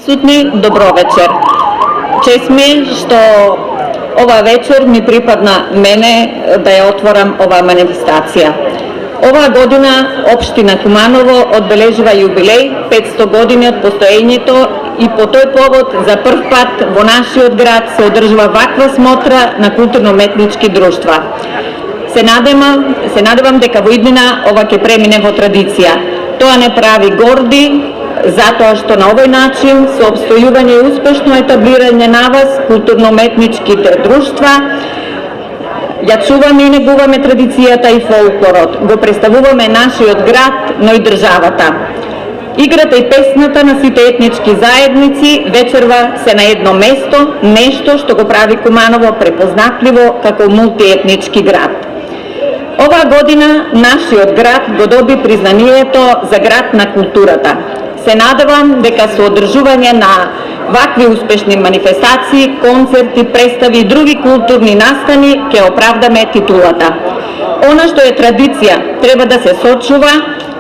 присутни, добро вечер. Чест ми е што ова вечер ми припадна мене да ја отворам оваа манифестација. Оваа година Општина Куманово одбележува јубилеј 500 години од постоењето и по тој повод за прв пат во нашиот град се одржува ваква смотра на културно-уметнички друштва. Се надевам дека во иднина ова ќе премине во традиција. Тоа не прави горди, затоа што на овој начин со обстојување и успешно етаблирање на вас културно-уметничките друштва ја чуваме и негуваме традицијата и фолклорот, го представуваме нашиот град, но и државата. Играта и песната на сите етнички заедници вечерва се на едно место, нешто што го прави Куманово препознатливо како мултиетнички град. Оваа година нашиот град го доби признанието за град на културата. Се надевам дека со одржување на вакви успешни манифестации, концерти, представи и други културни настани ќе оправдаме титулата. Она што е традиција треба да се сочува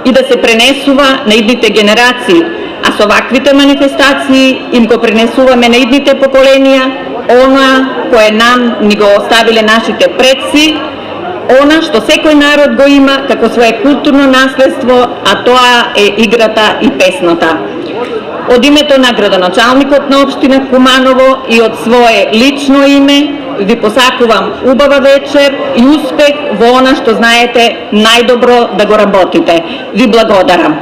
и да се пренесува на идните генерации, а со ваквите манифестации им го пренесуваме на идните поколенија она кое нам ни го оставиле нашите предци, она што секој народ го има како свое културно наследство, а тоа е играта и песната. Од името на градоначалникот на Општина Куманово и од свое лично име ви посакувам убава вечер и успех во она што знаете најдобро да го работите. Ви благодарам.